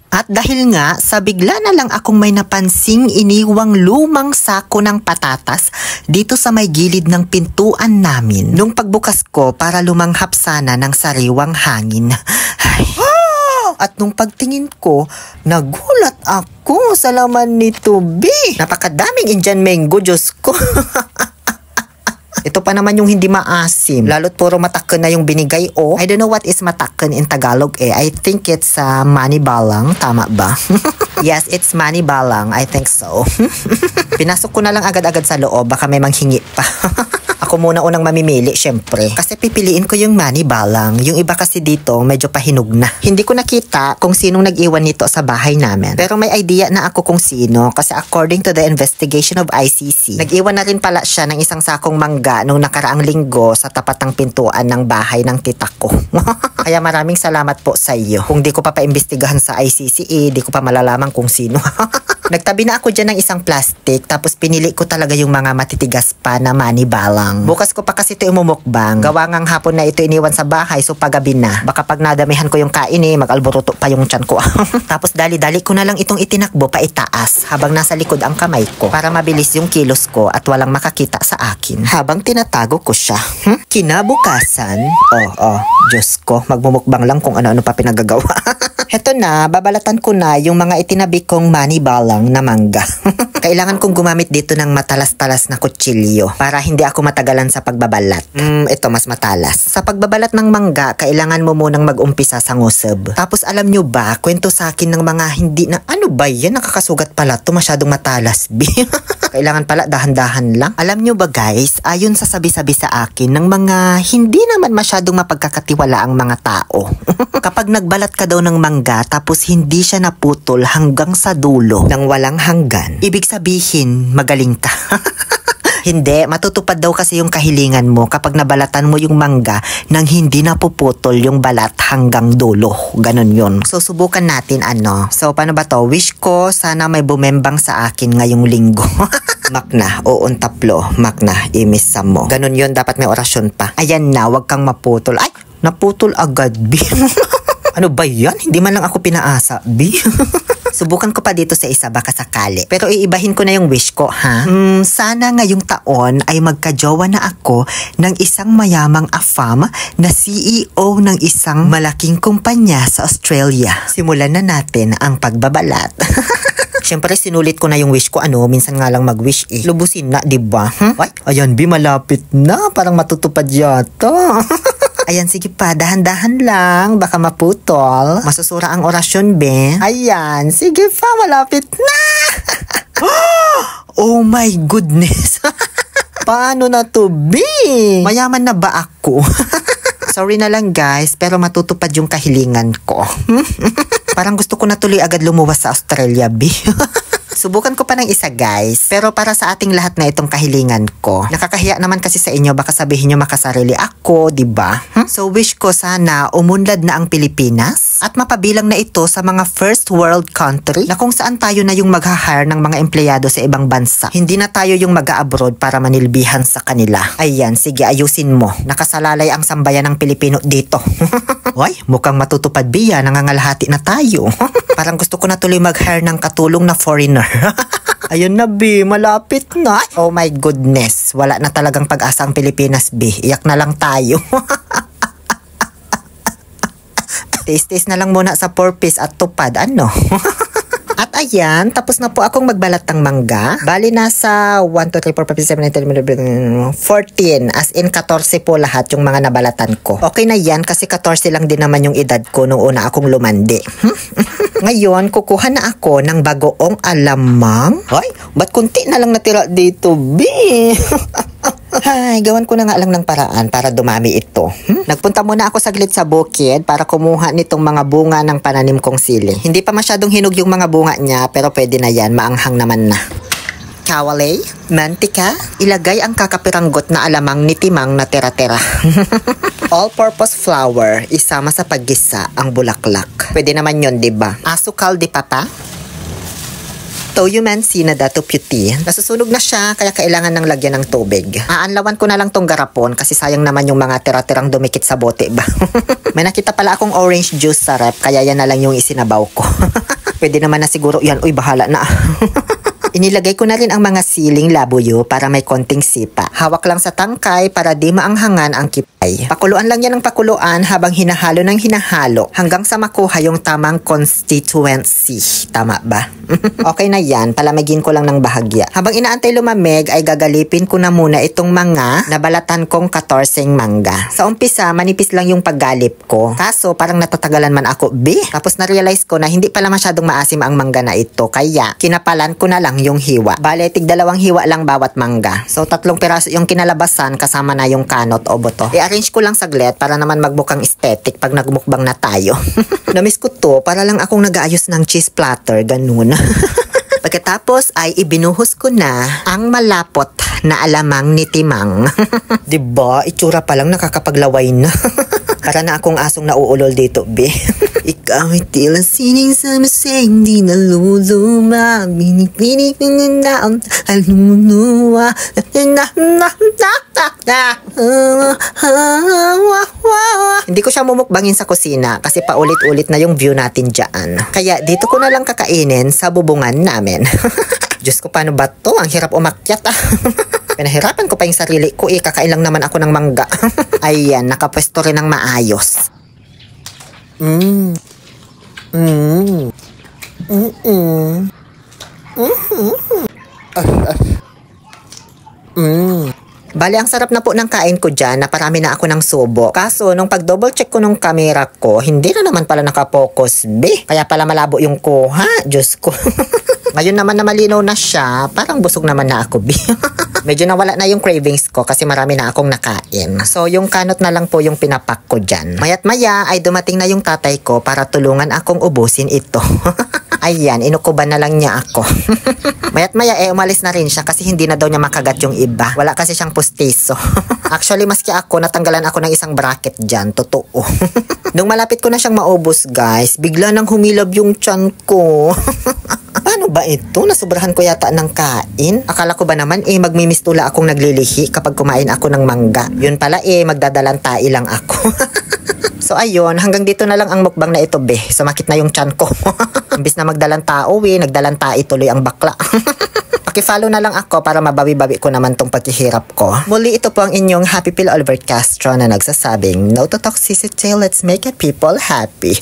At dahil nga sa bigla na lang akong may napansing iniwang lumang sako ng patatas dito sa may gilid ng pintuan namin. Nung pagbukas ko para lumanghap sana ng sariwang hangin. Ay. At nung pagtingin ko, nagulat ako sa laman nito, B. Napakadaming Indian mango, Diyos ko. Ito pa naman yung hindi maasim. Lalo't puro matakan na yung binigay. I don't know what is matakan in Tagalog I think it's mani balang. Tama ba? Yes, it's mani balang. I think so. Pinasok ko na lang agad-agad sa loob. Baka may manghingi pa. Ako muna unang mamimili, syempre. Kasi pipiliin ko yung mani balang. Yung iba kasi dito, medyo pahinog na. Hindi ko nakita kung sinong nag-iwan nito sa bahay namin. Pero may idea na ako kung sino. Kasi according to the investigation of ICC, nag-iwan na rin pala siya ng isang sakong mangga nung nakaraang linggo sa tapat ng pintuan ng bahay ng tita ko. Kaya maraming salamat po sa iyo. Kung di ko pa paimbestigahan sa ICC, di ko pa malalaman kung sino. Nagtabi na ako dyan ng isang plastic, tapos pinili ko talaga yung mga matitigas pa na mani balang. Bukas ko pa kasi ito umumukbang. Gawa ngang hapon na ito iniwan sa bahay, so pagabi na. Baka pag nadamihan ko yung kain mag-alburuto pa yung tiyan ko. Tapos dali-dali ko na lang itong itinakbo pa itaas habang nasa likod ang kamay ko para mabilis yung kilos ko at walang makakita sa akin. Habang tinatago ko siya. Kinabukasan, Diyos ko, magmumukbang lang kung ano-ano pa pinagagawa. Heto na, babalatan ko na yung mga itinabi kong mani balang na mangga. Kailangan kong gumamit dito ng matalas-talas na kutsilyo para hindi ako matagalan sa pagbabalat. Ito mas matalas. Sa pagbabalat ng mangga, kailangan mo munang mag-umpisa sa nguseb. Tapos alam nyo ba, kwento sa akin ng mga hindi na, ano ba yan, nakakasugat pala to, masyadong matalas, B. Kailangan pala dahan-dahan lang. Alam nyo ba guys, ayon sa sabi-sabi sa akin ng mga hindi naman masyadong mapagkakatiwala ang mga tao. Kapag nagbalat ka daw ng mangga tapos hindi siya naputol hanggang sa dulo ng walang hanggan, ibig sabihin magaling ka. Hindi, matutupad daw kasi yung kahilingan mo kapag nabalatan mo yung mangga nang hindi napuputol yung balat hanggang dulo. Ganon yun. So, subukan natin So, paano ba to? Wish ko sana may bumembang sa akin ngayong linggo. Makna, uuntaplo, makna, imisa mo. Ganon yun, dapat may orasyon pa. Ayan na, wag kang maputol. Ay, naputol agad, B. Ano ba yan? Hindi man lang ako pinaasa, B. Subukan ko pa dito sa isa, baka sakali. Pero iibahin ko na yung wish ko, ha? Sana ngayong taon ay magkajowa na ako ng isang mayamang afam na CEO ng isang malaking kumpanya sa Australia. Simulan na natin ang pagbabalat. Siyempre, sinulit ko na yung wish ko. Minsan nga lang mag-wish Lubusin na, diba? Ay, ayan, B, malapit na. Parang matutupad yata. Ayan, sige pa, dahan-dahan lang, baka maputol. Masusura ang orasyon, be. Ayan, sige pa, malapit na. Oh my goodness. Paano na to, be? Mayaman na ba ako? Sorry na lang guys, pero matutupad yung kahilingan ko. Parang gusto ko na tuloy agad lumuwas sa Australia, be. Subukan ko pa ng isa guys, pero para sa ating lahat na itong kahilingan ko. Nakakahiya naman kasi sa inyo, baka sabihin nyo makasarili ako, diba? So wish ko sana umunlad na ang Pilipinas at mapabilang na ito sa mga first world country na kung saan tayo na yung mag-hire ng mga empleyado sa ibang bansa. Hindi na tayo yung mag-a-abroad para manilbihan sa kanila. Ayan, sige, ayusin mo. Nakasalalay ang sambayan ng Pilipino dito. Uy, mukhang matutupad, Bia, nangangalahati na tayo. Parang gusto ko na tuloy mag-hire ng katulong na foreigner. Ayun na, B, malapit na. Oh my goodness, wala na talagang pag-asa ang Pilipinas, B. Iyak na lang tayo. Taste na lang muna sa 4-piece at tupad, At ayan, tapos na po akong magbalat ng mangga. Bali nasa 1, 2, 3, 4, 5, 6, 7, 8, 9, 10, 14. As in 14 po lahat yung mga nabalatan ko. Okay na yan kasi 14 lang din naman yung edad ko nung una akong lumandi. Ngayon, kukuha na ako ng bagoong alamang. Ay, ba't kunti na lang natira dito, B? Ay, gawan ko na nga lang ng paraan para dumami ito. Nagpunta muna ako saglit sa bukid para kumuha nitong mga bunga ng pananim kong sili. Hindi pa masyadong hinog yung mga bunga niya, pero pwede na yan, maanghang naman na. Kawalay, mantika, ilagay ang kakapiranggot na alamang ni Timang na tira-tira. All-purpose flour, isama sa paggisa ang bulaklak. Pwede naman yun, diba? Asukal di papa? Toyo mansi na dato puti. Nasusunog na siya, kaya kailangan ng lagyan ng tubig. Aanlawan ko na lang tong garapon kasi sayang naman yung mga tira-tirang dumikit sa bote ba. May nakita pala akong orange juice sa rep, kaya yan na lang yung isinabaw ko. Pwede naman na siguro yan. Uy, bahala na. Inilagay ko na rin ang mga siling labuyo para may konting sipa. Hawak lang sa tangkay para di maanghangan ang kipay. Pakuluan lang yan ng pakuluan habang hinahalo ng hinahalo hanggang sa makuha yung tamang constituency. Tama ba? Okay na yan. Palamigin ko lang ng bahagya. Habang inaantay lumamig ay gagalipin ko na muna itong mga nabalatan kong 14 mangga. Sa umpisa, manipis lang yung paggalip ko. Kaso parang natatagalan man ako. Tapos na-realize ko na hindi pala masyadong maasim ang mangga na ito. Kaya kinapalan ko na lang yung hiwa. Bale, tig 2 hiwa lang bawat mangga. So, 3 piraso yung kinalabasan kasama na yung kanot o buto. I-arrange ko lang saglit para naman magbukang aesthetic pag nagmukbang na tayo. Namiss ko to para lang akong nag-aayos ng cheese platter. Ganun. Pagkatapos ay ibinuhos ko na ang malapot na alamang ni Timang. Diba? Itsura pa lang nakakapaglaway na. Para na akong asong nauulol dito, be. Ikaw ay tila sining sa maseng di naluluma. Binipinig ng naam aluluwa. Hindi ko siya mumukbangin sa kusina kasi paulit-ulit na yung view natin dyan. Kaya dito ko na lang kakainin sa bubungan namin. Diyos ko, paano ba to? Ang hirap umakyat ah. Pinahirapan ko pa yung sarili ko eh. Kakain lang naman ako ng mangga. Ayan, nakapwesto rin ng maayos. Bale, ang sarap na po ng kain ko dyan na parami na ako ng subo. Kaso, nung pag-double check ko nung camera ko, hindi na naman pala nakapokus, be. Kaya pala malabo yung kuha. Diyos ko. Ngayon naman na malinaw na siya, parang busog naman na ako, be. Medyo nawala na yung cravings ko kasi marami na akong nakain. So, yung kanot na lang po yung pinapak ko dyan. Mayat maya ay dumating na yung tatay ko para tulungan akong ubusin ito. Ayan, inukuban na lang niya ako. Mayat maya umalis na rin siya kasi hindi na daw niya makagat yung iba. Wala kasi siyang pustiso. Actually, maski ako, natanggalan ako ng isang bracket dyan. Totoo. Nung malapit ko na siyang maubos, guys, bigla nang humilab yung tiyan ko. Paano ba ito? Nasubrahan ko yata ng kain. Akala ko ba naman magmimistula akong naglilihi kapag kumain ako ng mangga. Yun pala magdadalantai lang ako. So ayun, hanggang dito na lang ang mukbang na ito, be. Sumakit na yung tiyan ko. Imbis na magdalantao, nagdalantai tuloy ang bakla. Paki-follow na lang ako para mabawi-bawi ko naman tong paghihirap ko. Muli, ito po ang inyong Happy Pill Oliver Castro na nagsasabing, no to toxicity, let's make it people happy.